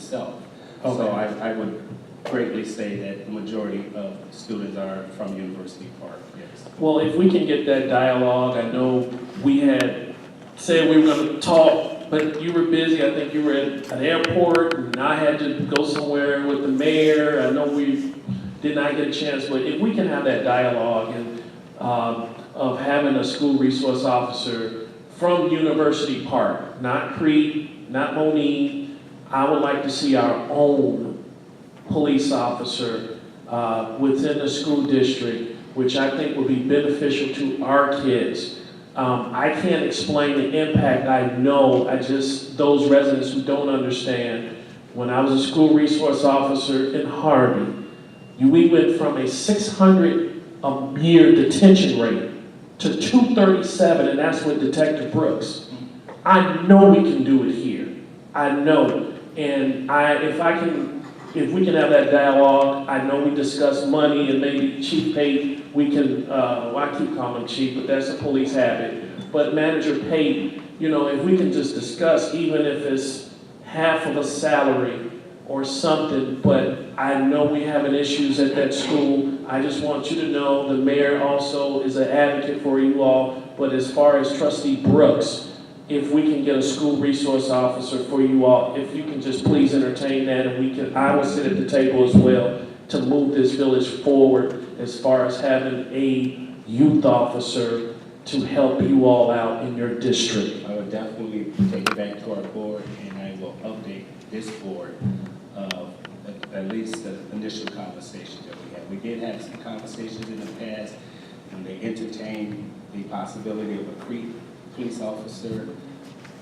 itself. Okay. So I would greatly say that the majority of students are from University Park, yes. Well, if we can get that dialogue, I know we had said we were gonna talk, but you were busy. I think you were at an airport, and I had to go somewhere with the mayor. I know we did not get a chance, but if we can have that dialogue and of having a school resource officer from University Park, not Crete, not Monine, I would like to see our own police officer within the school district, which I think would be beneficial to our kids. I can't explain the impact. I know, those residents who don't understand, when I was a school resource officer in Harvey, we went from a 600 a year detention rate to 237, and that's with Detective Brooks. I know we can do it here. I know. And if we can have that dialogue, I know we discuss money and maybe Chief Pate, we can, I keep calling him Chief, but that's a police habit. But Manager Pate, if we can just discuss, even if it's half of a salary or something, but I know we having issues at that school. I just want you to know the mayor also is an advocate for you all, but as far as Trustee Brooks, if we can get a school resource officer for you all, if you can just please entertain that, and I will sit at the table as well to move this village forward as far as having a youth officer to help you all out in your district. I would definitely take it back to our board, and I will update this board of at least the initial conversations that we had. We did have some conversations in the past, and they entertained the possibility of a police officer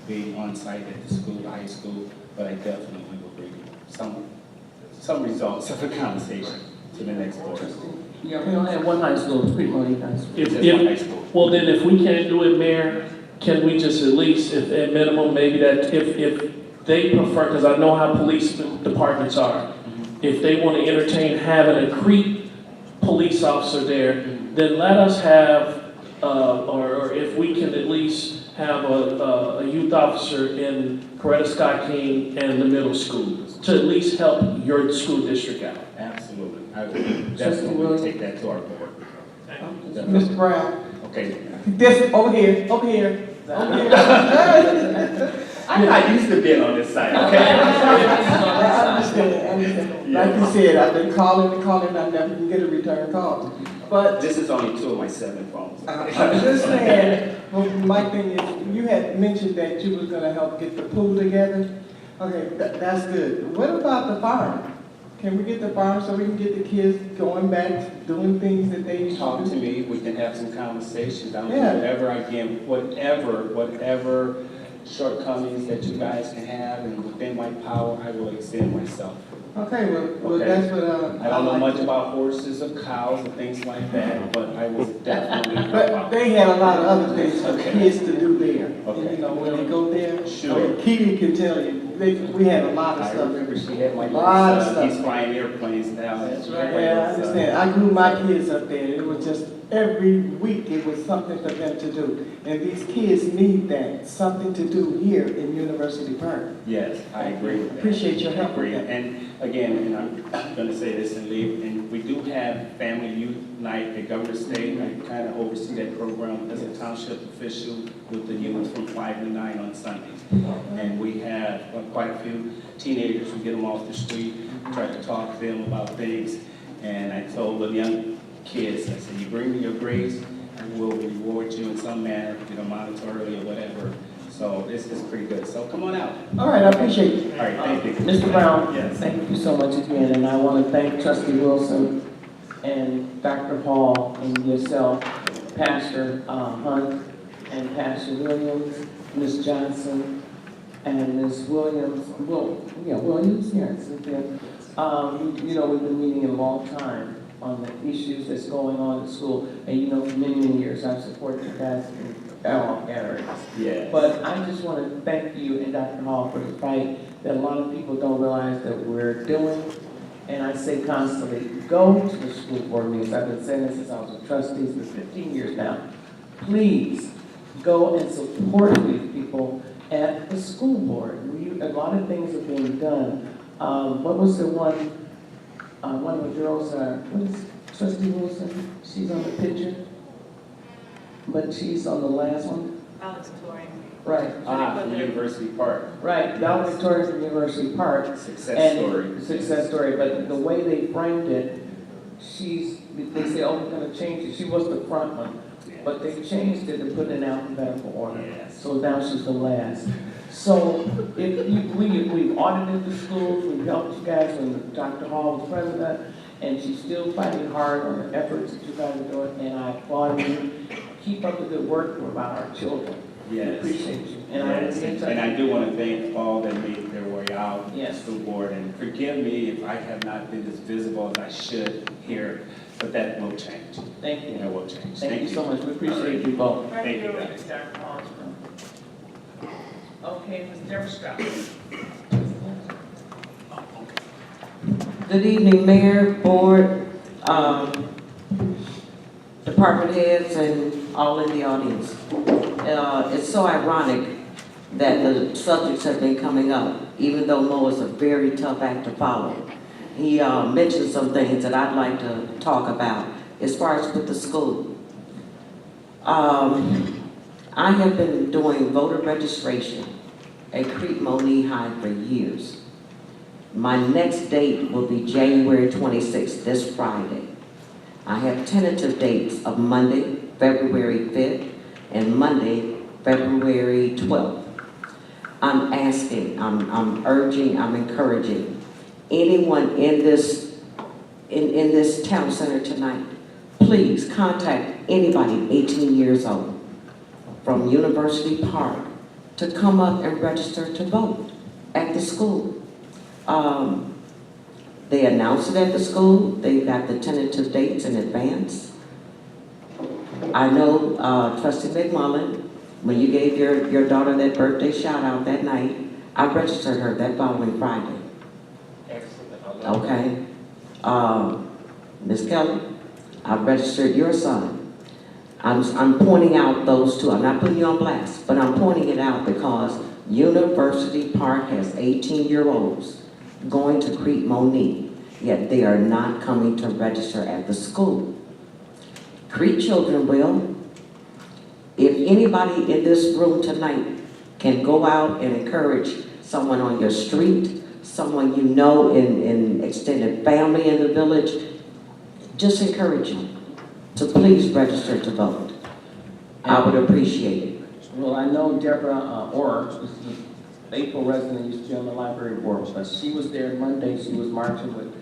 being on site at the school, the high school, but I definitely will bring some results of the conversation to the next board. Yeah, we only have one high school, it's pretty much high school. Just one high school. Well, then if we can't do it, Mayor, can we just at least, if at minimum, maybe that if they prefer, because I know how police departments are, if they want to entertain having a Crete police officer there, then let us have, or if we can at least have a youth officer in Coretta Scott King and the middle school to at least help your school district out. Absolutely. I will definitely take that to our board. Mr. Brown, Okay. this, over here. I'm not used to being on this side, okay? I understand. Like you said, I've been calling, I never can get a return call. But This is only 2 of my 7 phones. I'm just saying, well, my thing is, you had mentioned that you was gonna help get the pool together. Okay, that's good. What about the farm? Can we get the farm so we can get the kids going back, doing things that they used Talk to to do? me, we can have some conversations. I'll do Yeah. whatever I can, whatever shortcomings that you guys can have, and within my power, I will extend myself. Okay, well, Okay. that's what, I don't know like much to- about horses or cows and things like that, but I will definitely help But out. they had a lot of other things for Okay. kids to do there. Okay. And, when they go there, Sure. Kitty can tell you, we had a lot of I stuff. remember she had my Lot of son, stuff. he's flying airplanes now. That's right. Yeah, I understand. I grew my kids up there. It was just every week it was something for them to do. And these kids need that, something to do here in University Park. Yes, I agree with that. Appreciate your help I agree. with that. And again, and I'm going to say this and leave, and we do have Family Youth Night at Governor State. I kind of oversee that program as a township official with the youth from 5 to 9 on Sundays. And we have quite a few teenagers who get them off the street, try to talk to them about things. And I told the young kids, I said, you bring me your grades, and we'll reward you in some manner, monetarily or whatever. So this is pretty good. So come on out. All right, I appreciate it. All right, thank you. Mr. Brown, Yes. thank you so much again, and I want to thank Trustee Wilson and Dr. Hall and yourself, Pastor Hunt and Pastor Williams, Ms. Johnson, and Ms. Williams, Williams, yes, Cynthia. We've been meeting a long time on the issues that's going on at school, and for many, many years I've supported you guys in all areas. Yes. But I just want to thank you and Dr. Hall for the fight that a lot of people don't realize that we're doing. And I say constantly, go to the school board meetings. I've been saying this since I was a trustee for 15 years now. Please go and support these people at the school board. A lot of things are being done What was the one of the girls, what is Trustee Wilson? She's on the picture, but she's on the last one. Valedictorian. Right, From University Park. right, valedictorian from University Park. Success story. Success story, but the way they framed it, they say, oh, we're gonna change it. She was the front one, but they changed it and put it in alphabetical order. Yes. So now she's the last. So we've audited the schools, we've helped you guys when Dr. Hall was president, and she's still fighting hard on the efforts that you guys are doing, and I applaud you. Keep up the good work about our children. We Yes. appreciate you. Yes, and I do want to thank all that made their way out, the Yes. school board, and forgive me if I have not been as visible as I should here, but that will change. Thank you. That will change. Thank you so much. We appreciate you both. Thank you, guys. Dr. Hall's Okay, Ms. Deborah Strauss. Good evening, Mayor, Board, department heads, and all in the audience. It's so ironic that the subjects have been coming up, even though Mo is a very tough act to follow. He mentioned some things that I'd like to talk about as far as with the school. I have been doing voter registration at Crete-Monee High for years. My next date will be January 26th, this Friday. I have tentative dates of Monday, February 5th, and Monday, February 12th. I'm asking, I'm urging, I'm encouraging anyone in this town center tonight, please contact anybody 18 years old from University Park to come up and register to vote at the school. They announce it at the school. They got the tentative dates in advance. I know Trustee McMullen, when you gave your daughter that birthday shout out that night, I registered her that following Friday. Excellent. Okay? Ms. Kelly, I registered your son. I'm pointing out those two. I'm not putting you on blast, but I'm pointing it out because University Park has 18-year-olds going to Crete-Monee, yet they are not coming to register at the school. Crete children will. If anybody in this room tonight can go out and encourage someone on your street, someone you know in extended family in the village, just encourage them to please register to vote. I would appreciate it. Well, I know Deborah Orr, this is a faithful resident, used to be on the library board, but she was there Monday. She was marching with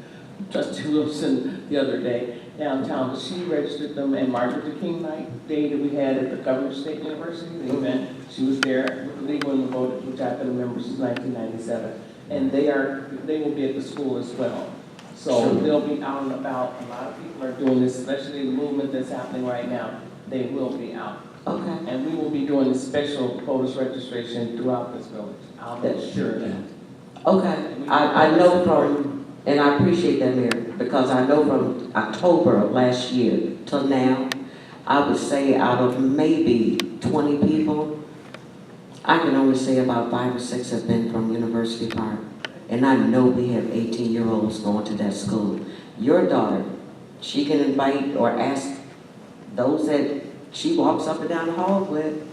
Trustee Wilson the other day downtown, but she registered them, and Martin Luther King night day that we had at the Governor State University, the event, she was there with the League of Women Voters, which I've been a member since 1997, and they will be at the school as well. So they'll be out and about. A lot of people are doing this, especially the movement that's happening right now. They will be out. Okay. And we will be doing a special voters registration throughout this village. I'll make sure of that. Okay, I know from, and I appreciate that, Mayor, because I know from October of last year till now, I would say out of maybe 20 people, I can only say about 5 or 6 have been from University Park. And I know we have 18-year-olds going to that school. Your daughter, she can invite or ask those that she walks up and down the hall with.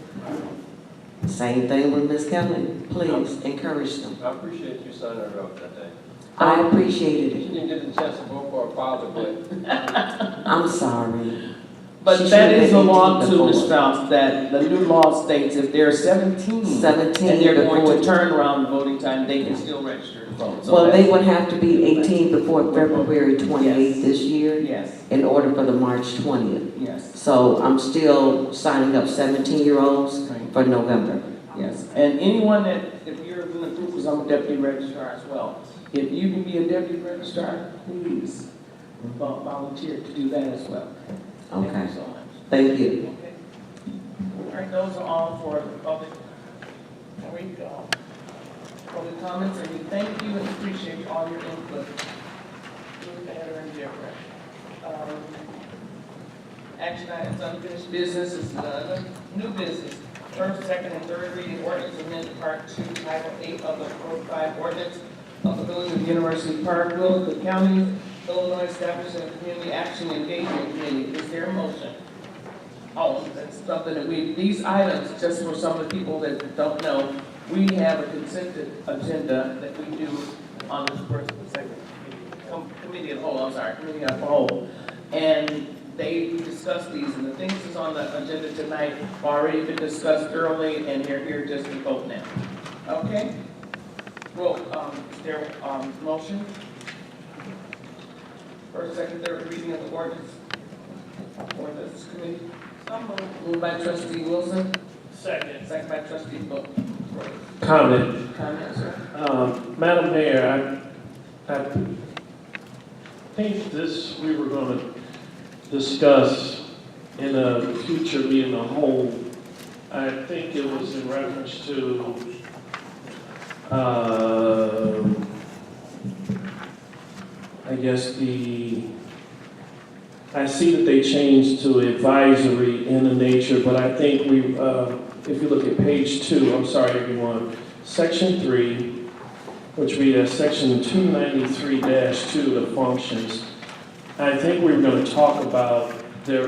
Same thing with Ms. Kelly. Please encourage them. I appreciate you signing her up that day. I appreciated She it. didn't get the chance to vote for her father, but I'm sorry. But She that should've is been a law 18 too, Ms. before. Strauss, that the new law states if they're 17 17 and they're going before- to turn around voting time, they can Yeah. still register to vote. So Well, they that's- would have to be 18 before February 28th this year Yes, in order for the March 20th. yes, So I'm still signing up 17-year-olds right, for November. yes. And anyone that, if you're in the group, because I'm a deputy registrar as well, if you can be a deputy registrar, please volunteer to do that as well. Thank Okay, you so much. thank you. Okay. All right, those are all for the public. There we go. Public comments, and we thank you and appreciate all your input. Ruth, Heather, and Deborah. Action items, unfinished business is new business. First, second, and third reading ordinance amended part 2, title 8 of the Code 5 ordinance of the building of University Park. Will the county, Illinois, establish a community action engagement committee? Is there a motion? Oh, that's something that these items, just for some of the people that don't know, we have a consent agenda that we do on the first and second committee of the whole, committee of the whole. And they discussed these, and the things that's on the agenda tonight have already been discussed thoroughly, and they're here just to vote now. Okay? Well, is there motion? First, second, third reading of the ordinance. Ordinance committee. Moved by trustee Wilson, Second. second by trustee Book. Comment. Comment, sir? Madam Mayor, I think this, we were going to discuss in a future meeting a whole. I think it was in reference to, I guess I see that they changed to advisory in the nature, but I think if you look at page 2, I'm sorry everyone, section 3, which read as section 293-2, the functions. I think we're going to talk about their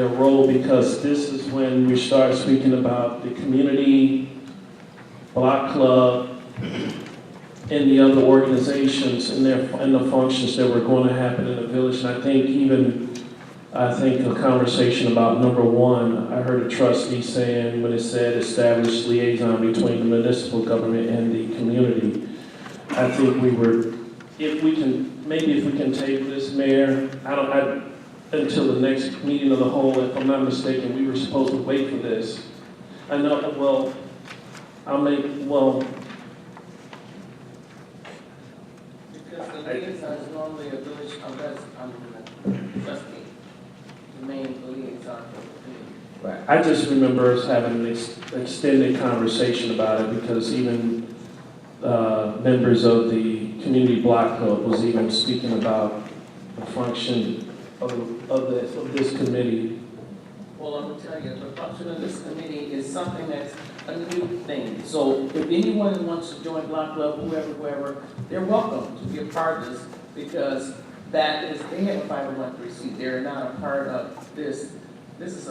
role, because this is when we start speaking about the community, block club, and the other organizations and the functions that were going to happen in the village. And I think a conversation about number 1, I heard a trustee saying when it said establish liaison between the municipal government and the community. I think if we can table this, Mayor, until the next meeting of the whole, if I'm not mistaken, we were supposed to wait for this. I know, Because the liaison is normally a village, trustee, the main liaison for the community. right. I just remember us having an extended conversation about it, because even members of the community block club was even speaking about the function of this committee. Well, I'm gonna tell you, the function of this committee is something that's a new thing. So if anyone wants to join Block Club, whoever, they're welcome to be a part of this, because they have a 501(c)(3). They're not a part of this. This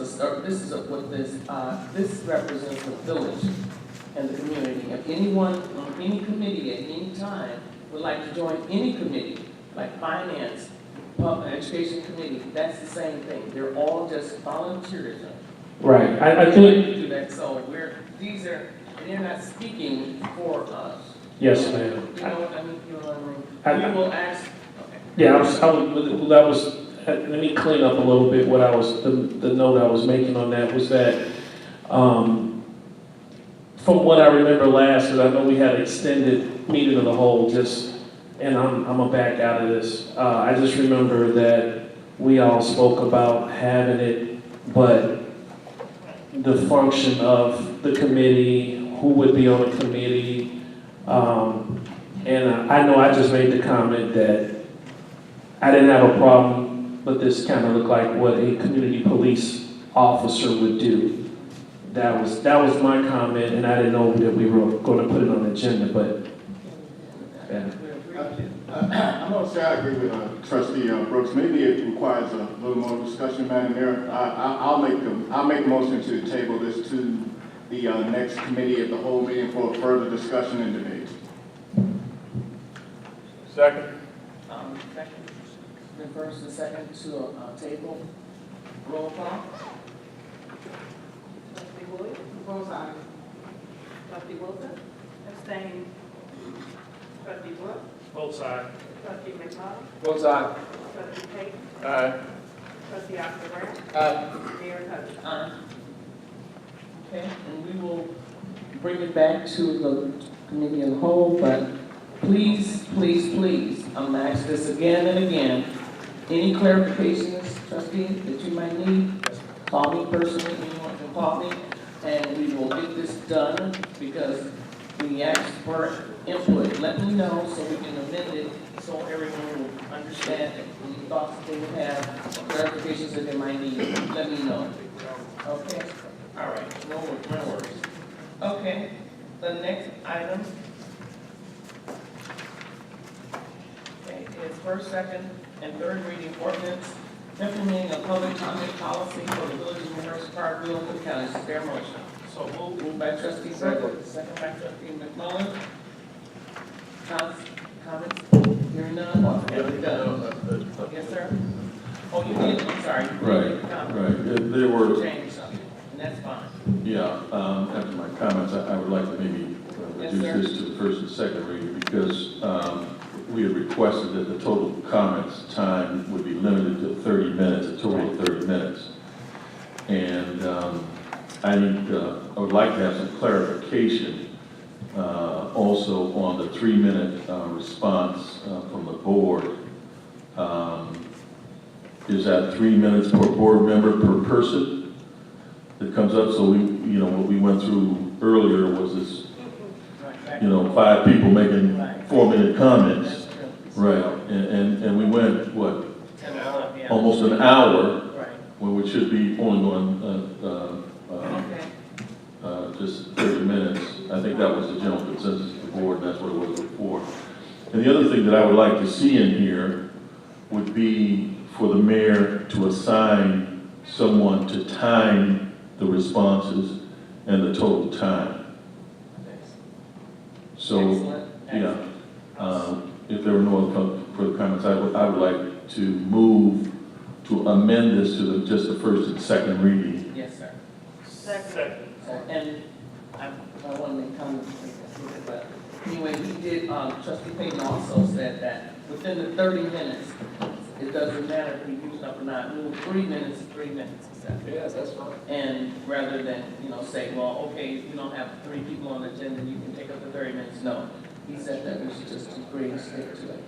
represents the village and the community. If anyone on any committee at any time would like to join any committee, like finance, public education committee, that's the same thing. They're all just volunteers. Right. I We think. do that, so they're not speaking for us. Yes, ma'am. You know what I mean? We will ask, okay. Yeah, let me clean up a little bit what the note I was making on that was that, from what I remember last, because I know we had an extended meeting of the whole, and I'm gonna back out of this. I just remember that we all spoke about having it, but the function of the committee, who would be on the committee, and I know I just made the comment that I didn't have a problem, but this kind of looked like what a community police officer would do. That was my comment, and I didn't know that we were going to put it on the agenda, but yeah. I'm going to say I agree with Trustee Brooks. Maybe it requires a little more discussion, Madam Mayor. I'll make a motion to table this to the next committee at the whole meeting for further discussion and debate. Second. Second. The first and second to table. Roll call. Trustee Wood? Both sides. Trustee Wilson? Abstain. Trustee Brooks? Both sides. Trustee McCollum? Both sides. Trustee Tate? Aye. Trustee Oscar Brown? Aye. Mayor Hudson? Okay, and we will bring it back to the committee of the whole, but please, I'm gonna ask this again and again. Any clarifications, trustee, that you might need, call me personally, anyone can call me, and we will get this done, because we asked for input. Let me know so we can amend it, so everyone will understand it. Any thoughts that they would have, clarifications that they might need, let me know. Okay? All right, no worries. Okay, the next item It's first, second, and third reading ordinance, implementing a public comment policy for the village of University Park, Wheeling, County. Is there a motion? So move. Moved by trustee Burke, second by trustee McMullen. Comments? Hearing none, or have we done? Yes, sir? Oh, you did, I'm sorry. You did Right, make a comment. right. There were, Change something, and that's fine. yeah, after my comments, I would like to maybe Yes, reduce sir. this to the first and second reading because we had requested that the total comments time would be limited to 30 minutes, a total of 30 minutes. And I would like to have some clarification also on the 3-minute response from the board. Is that 3 minutes per board member per person that comes up? So what we went through earlier was this, 5 people making 4-minute comments. That's true. Right, and we went, what, 10 o'clock, yeah. almost an hour Right, when we should be only going okay. just 30 minutes. I think that was the general consensus of the board, and that's what it was before. And the other thing that I would like to see in here would be for the mayor to assign someone to time the responses and the total time. So, Excellent. yeah, if there were no other further comments, I would like to move to amend this to just the first and second reading. Yes, sir. Second. And I want to make comments, but anyway, he did, trustee Payton also said that within the 30 minutes, it doesn't matter if we use it up or not. We 3 minutes, 3 minutes, he said. Yes, that's fine. And rather than, say, well, okay, if you don't have 3 people on the agenda, you can take up the 30 minutes. No, he said that we should just agree and stick to it.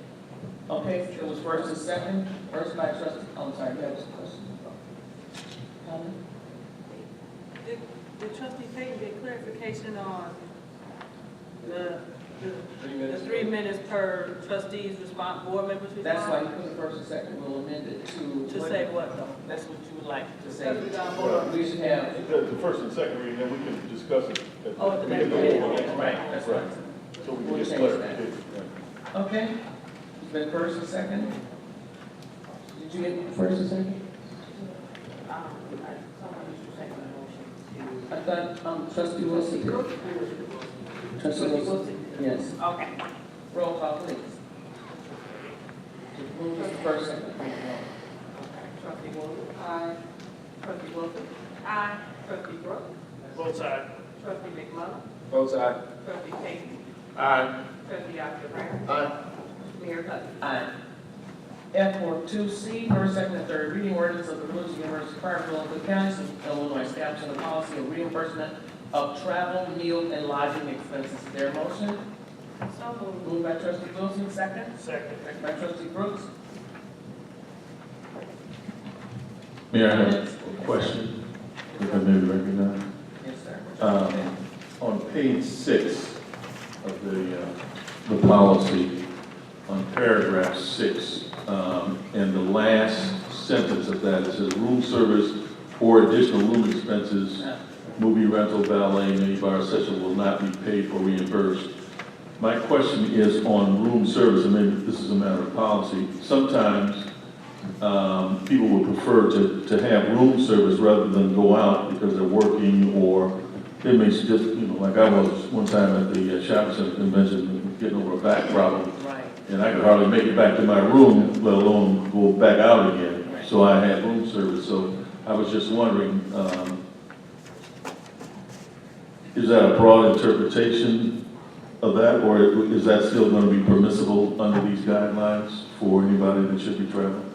Okay, it was first and second, first by trustee, I'm sorry, you have a question? Comment? Did trustee Payton get clarification on the 3 minutes. 3 minutes per trustee's response, board member's response? That's why you put the first and second, we'll amend it to. To say what though? That's what you would like to say. Because we got more. We should have, The first and second reading, then we can discuss it. Oh, the We next can go reading. over it. right, that's right. So we We'll can get change that. clarification. Right. Okay, it's been first and second. Did you get first and second? I thought, trustee Wilson did. Trustee Wilson? Yes. Okay. Roll call, please. Move to first, second. Trustee Wilson? Aye. Trustee Wilson? Aye. Trustee Brooks? Both sides. Trustee McMullen? Both sides. Trustee Payton? Aye. Trustee October? Aye. Mayor Hudson? Aye. F42C, first, second, and third reading ordinance of the village of University Park, Wheeling, County, Illinois, establishing a policy of reimbursement of travel, meal, and lodging expenses. Is there a motion? So moved. Moved by trustee Wilson, second. Second. Second by trustee Brooks. Mayor, I have a question, if I may be recognized. Yes, sir. On page 6 of the policy, on paragraph 6, and the last sentence of that, it says room service or additional room expenses, movie rental, valet, minibar, etc. will not be paid or reimbursed. My question is on room service, and maybe this is a matter of policy. Sometimes people would prefer to have room service rather than go out because they're working, or they may just, like I was one time at the shopping center convention getting over a back problem, Right. and I could hardly make it back to my room, let alone go back out again. So I had room service. So I was just wondering, is that a broad interpretation of that, or is that still going to be permissible under these guidelines for anybody that should be traveling?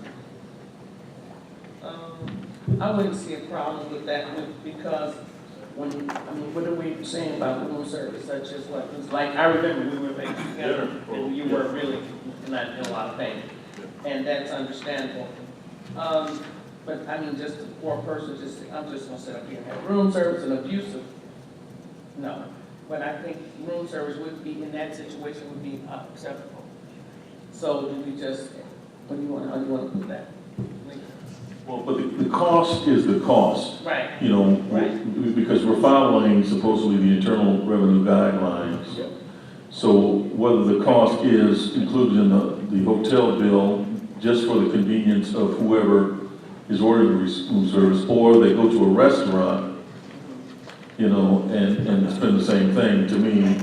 I wouldn't see a problem with that because what are we saying about room service such as what? It's like, I remember we were making together and you were really not in a lot of pain. And that's understandable. But just a poor person, I'm just gonna sit up here and have room service and abusive. No, but I think room service would be, in that situation, would be acceptable. So do we just, how do you wanna put that? Well, but the cost is the cost. Right. Because we're following supposedly the Internal Revenue Guidelines. Yep. So whether the cost is included in the hotel bill just for the convenience of whoever is ordering room service, or they go to a restaurant, you know, and spend the same thing. To me,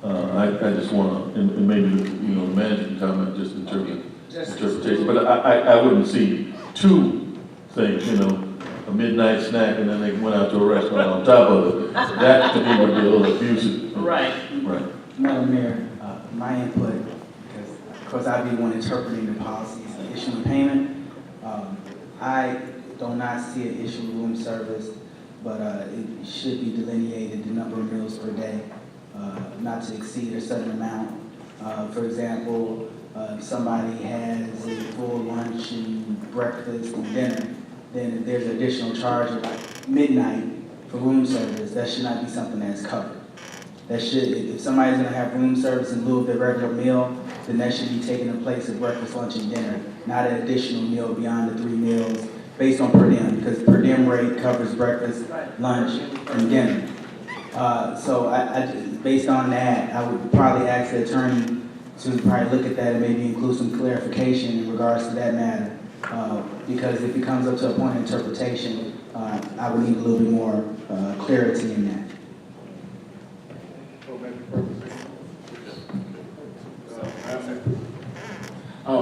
I just want to, and maybe, you know, the manager can comment just in terms of interpretation, but I wouldn't see two things, you know, a midnight snack and then they went out to a restaurant on top of it. That to me would be a little abusive. Right. Right. Madam Mayor, my input, because of course I'd be one interpreting the policies and issuing payment. I do not see an issue with room service, but it should be delineated the number of meals per day, not to exceed a certain amount. For example, if somebody has a full lunch and breakfast and dinner, then if there's additional charge of like midnight for room service, that should not be something that's covered. That should, if somebody's gonna have room service in lieu of their regular meal, then that should be taking the place of breakfast, lunch, and dinner, not an additional meal beyond the 3 meals based on per diem, because per diem rate covers breakfast, lunch, and dinner. So based on that, I would probably ask the attorney to probably look at that and maybe include some clarification in regards to that matter. Because if it comes up to a point of interpretation, I would need a little bit more clarity in that.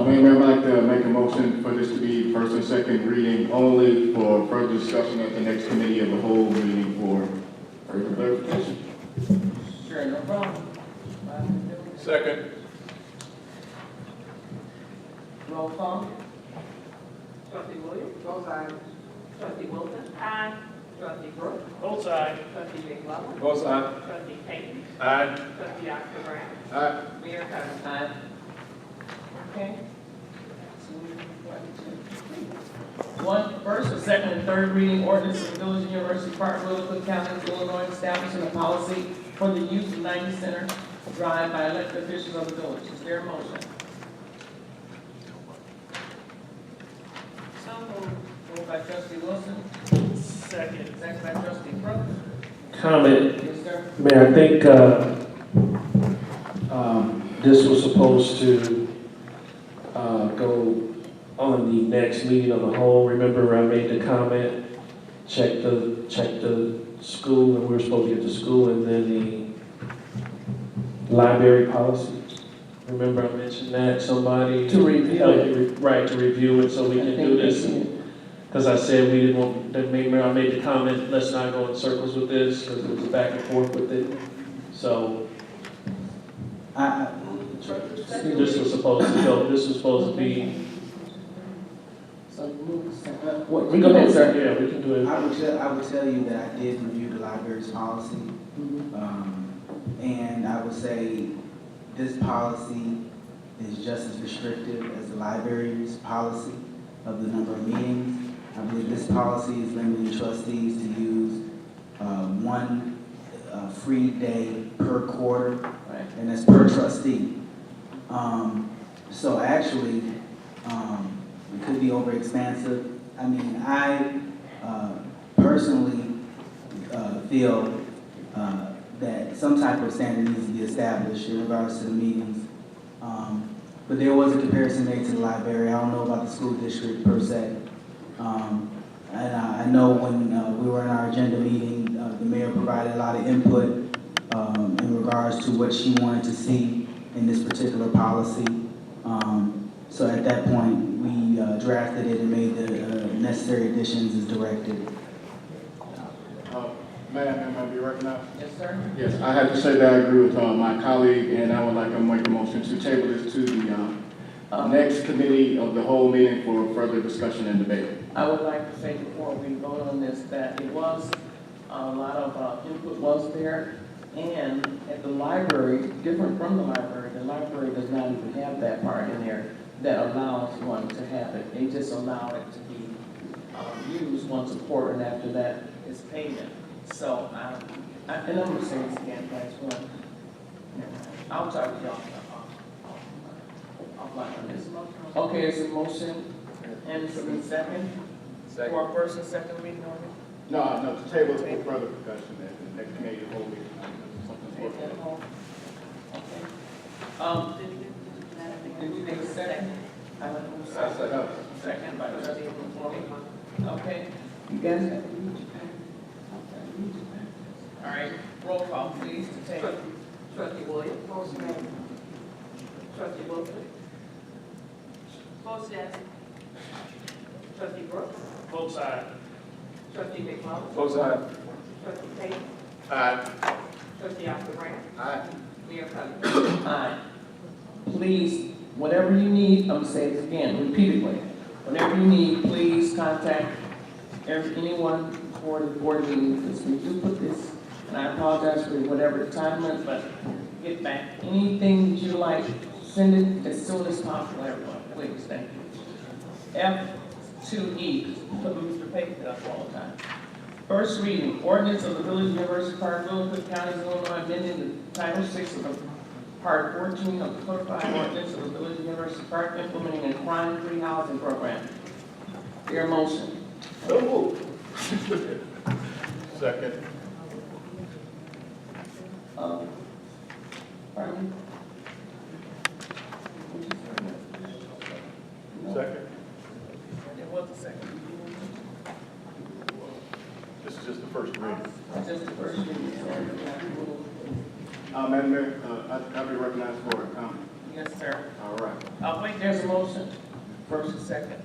Mayor, I'd like to make a motion for this to be first and second reading only for further discussion at the next committee of the whole meeting for further clarification. Sure, no problem. Second. Roll call. Trustee Williams? Both sides. Trustee Wilson? Aye. Trustee Brooks? Both sides. Trustee McClellan? Both sides. Trustee Payton? Aye. Trustee Oscar Brown? Aye. Mayor Condon? Aye. Okay. First and second and third reading ordinance of the Village of University Park, Cook County, Illinois, establishing a policy for the use of 90 Center Drive by elected officials of the village. Is there a motion? So moved. Moved by trustee Wilson, Second. second by trustee Brooks. Comment. Yes, sir. Mayor, I think this was supposed to go on the next meeting of the whole. Remember, I made the comment, check the school, and we were supposed to get to school, and then the library policy. Remember, I mentioned that, somebody. To review it. Right, to review it, so we can do this. Because I said we didn't want, I made the comment, let's not go in circles with this, because it was back and forth with it. So this was supposed to go, this was supposed to be. So move second. Go Go ahead, sir. Yeah, we can do it. I would tell you that I did review the library's policy, and I would say this policy is just as restrictive as the library's policy of the number of meetings. I believe this policy is limiting trustees to use one free day per quarter, Right. and that's per trustee. So actually, it could be overexpansive. I mean, I personally feel that some type of standard needs to be established in regards to the meetings. But there was a comparison made to the library. I don't know about the school district per se. And I know when we were in our agenda meeting, the mayor provided a lot of input in regards to what she wanted to see in this particular policy. So at that point, we drafted it and made the necessary additions as directed. Madam, may I be recognized? Yes, sir. Yes, I have to say that I agree with my colleague, and I would like to make a motion to table this to the next committee of the whole meeting for further discussion and debate. I would like to say before we vote on this that it was, a lot of input was there. And at the library, different from the library does not even have that part in there that allows one to have it. They just allow it to be used once a quarter, and after that, it's payment. So, and I'm gonna say this again, that's one. I'll talk to y'all. On this. Okay, it's a motion, and it's a second. Second. For first and second reading on it. No, to table it for further discussion at the next committee of the whole meeting. Something's working. Okay. Did we make a second? I don't know. Second by trustee McCoy. Okay, you guys have to read your paper. All right, roll call, please, to take. Trustee Williams. Trustee Wilson. Votes yes. Trustee Brooks. Both sides. Trustee McClung. Both sides. Trustee Payton. Aye. Trustee Oscar Grant. Aye. Mayor Cottrell. Aye. Please, whatever you need, I'm gonna say this again, repeatedly. Whatever you need, please contact anyone for the board meeting, because we do put this, and I apologize for whatever time limit, but get back. Anything that you like, send it as soon as possible, everyone, please, thank you. F2E, put Mr. Payton up all the time. First reading, ordinance of the Village of University Park, Cook County, Illinois, amending the Title 6 of the Part 14 of the codified ordinance of the Village of University Park, implementing a crime-free housing program. Your motion. So moved. Second. Pardon me? Second. There was a second. This is just the first reading. Just the first reading. Madam Mayor, I'll be recognized for a comment. Yes, sir. All right. Wait, there's a motion. First and second.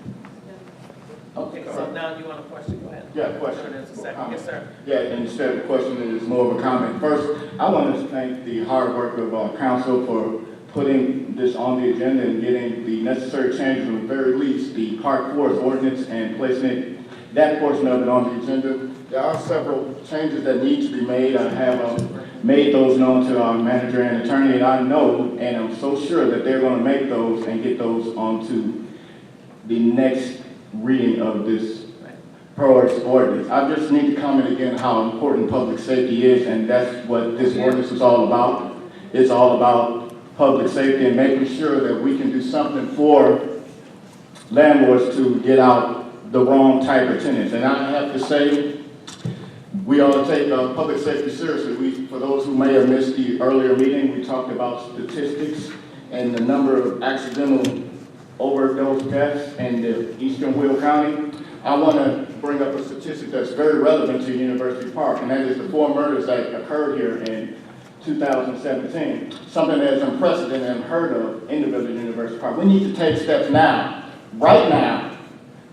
Okay, so now you want a question, go ahead. Yeah, question. Sure, there's a second. Yes, sir. Yeah, and instead of a question, it is more of a comment. First, I want to thank the hard work of our council for putting this on the agenda and getting the necessary changes, at the very least, the Part 4's ordinance and placing that portion of it on the agenda. There are several changes that need to be made. I have made those known to our manager and attorney, and I know, and I'm so sure that they're going to make those and get those onto the next reading of this proposed ordinance. I just need to comment again how important public safety is, and that's what this ordinance is all about. It's all about public safety and making sure that we can do something for landlords to get out the wrong type of tenants. And I have to say, we ought to take public safety seriously. For those who may have missed the earlier meeting, we talked about statistics and the number of accidental overdose deaths in the Eastern Will County. I want to bring up a statistic that's very relevant to University Park, and that is the 4 murders that occurred here in 2017. Something that is unprecedented and unheard of in the Village of University Park. We need to take steps now, right now,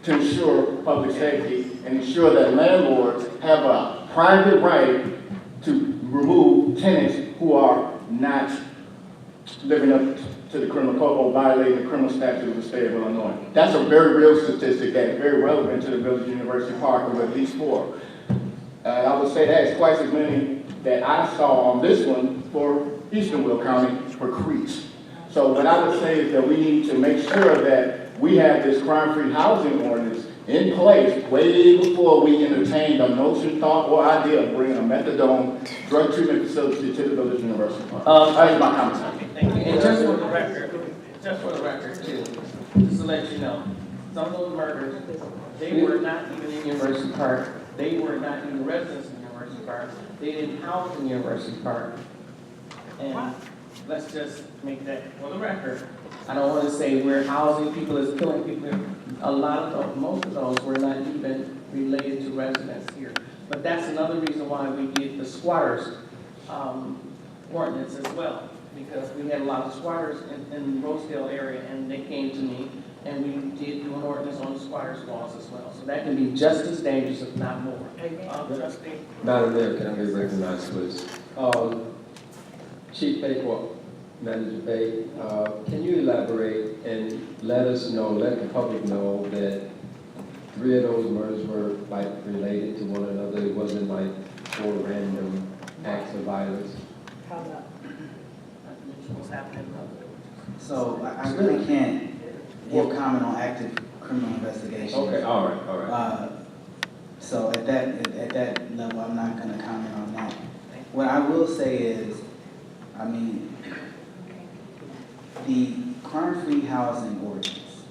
to ensure public safety and ensure that landlords have a private right to remove tenants who are not living up to the criminal code or violating the criminal statute of the state of Illinois. That's a very real statistic that is very relevant to the Village of University Park, of at least 4. I would say that is twice as many that I saw on this one for Eastern Will County for Creeks. So what I would say is that we need to make sure that we have this crime-free housing ordinance in place way before we entertain the notion, thought, or idea of bringing a methadone drug treatment facility to the Village of University Park. That's my comment. Thank you. And just for the record too, just to let you know, some of those murders, they were not even in University Park. They were not even residents in University Park. They didn't house in University Park. And let's just make that for the record. I don't want to say we're housing people as killing people. A lot of those, most of those were not even related to residents here. But that's another reason why we did the squatters ordinance as well, because we had a lot of squatters in the Rosedale area, and they came to me, and we did do an ordinance on squatters laws as well. So that can be just as dangerous, if not more. Trustee? Madam Mayor, can I be recognized, please? Chief Bakewell, Manager Bay, can you elaborate and let us know, let the public know that 3 of those murders were like related to one another? It wasn't like 4 random acts of violence? How not? What's happening? So I really can't give comment on active criminal investigations. Okay, all right. So at that level, I'm not going to comment on that. What I will say is, I mean, the crime-free housing ordinance.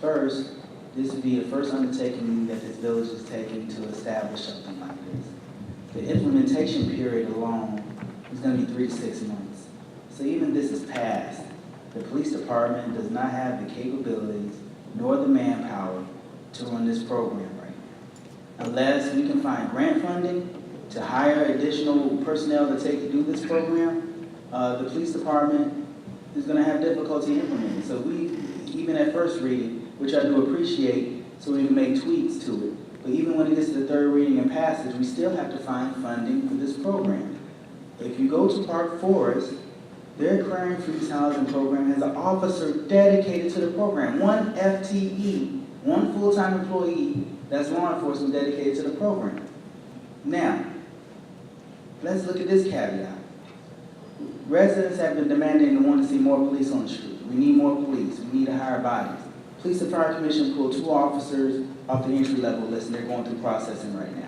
First, this would be the first undertaking that this village is taking to establish something like this. The implementation period alone is going to be 3 to 6 months. So even this is passed, the police department does not have the capabilities nor the manpower to run this program right now. Unless we can find grant funding to hire additional personnel to do this program, the police department is gonna have difficulty implementing. So we, even at first reading, which I do appreciate, so we can make tweaks to it. But even when it gets to the third reading and passage, we still have to find funding for this program. If you go to Park Forest, their crime freeze housing program has an officer dedicated to the program, one FTE, one full-time employee that's law enforcement dedicated to the program. Now, let's look at this caveat. Residents have been demanding and want to see more police on the street. We need more police. We need to hire bodies. Police and Fire Commission pulled 2 officers off the entry-level list, and they're going through processing right now.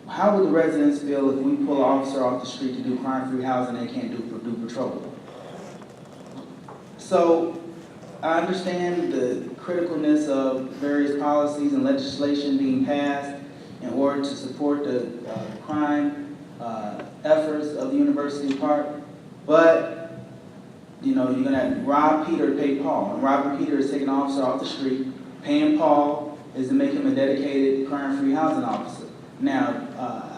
How would the residents feel if we pull an officer off the street to do crime-free housing and they can't do patrol? So I understand the criticalness of various policies and legislation being passed in order to support the crime efforts of the University Park, but you're gonna rob Peter to pay Paul, and robbing Peter is taking an officer off the street. Paying Paul is to make him a dedicated crime-free housing officer. Now,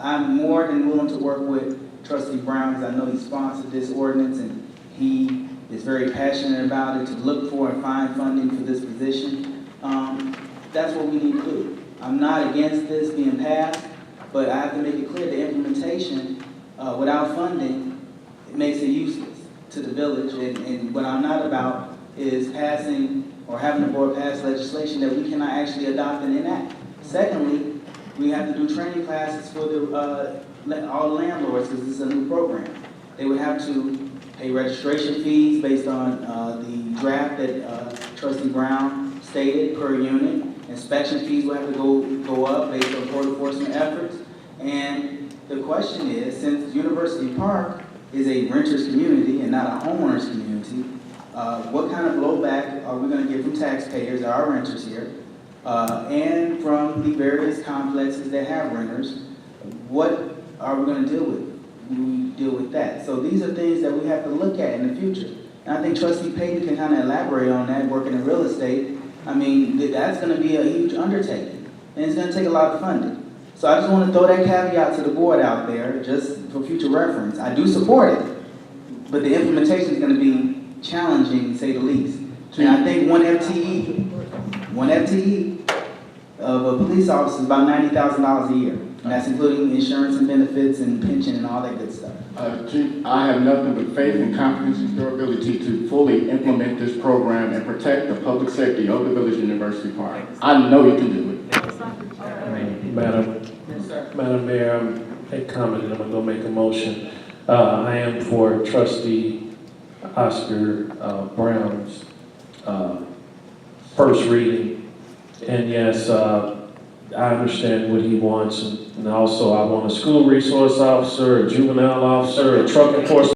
I'm more than willing to work with Trustee Brown, because I know he sponsored this ordinance and he is very passionate about it, to look for and find funding for this position. That's what we need to do. I'm not against this being passed, but I have to make it clear the implementation without funding, it makes it useless to the village. And what I'm not about is passing or having the board pass legislation that we cannot actually adopt and enact. Secondly, we have to do training classes for all the landlords, because this is a new program. They would have to pay registration fees based on the draft that Trustee Brown stated per unit. Inspection fees will have to go up based on code enforcement efforts. And the question is, since University Park is a renters community and not a homeowners community, what kind of blowback are we going to get from taxpayers, our renters here, and from the various complexes that have renters? What are we going to deal with when we deal with that? So these are things that we have to look at in the future. And I think Trustee Payton can kind of elaborate on that, working in real estate. I mean, that's going to be a huge undertaking, and it's going to take a lot of funding. So I just want to throw that caveat to the board out there, just for future reference. I do support it, but the implementation is going to be challenging, to say the least. And I think one FTE of a police officer is about $90,000 a year. And that's including insurance and benefits and pension and all that good stuff. Chief, I have nothing but faith and confidence in your ability to fully implement this program and protect the public safety of the Village University Park. I know you can do it. Madam Mayor, I commented, I'm gonna go make a motion. I am for Trustee Oscar Brown's first reading. And yes, I understand what he wants, and also I want a school resource officer, a juvenile officer, a truck enforcement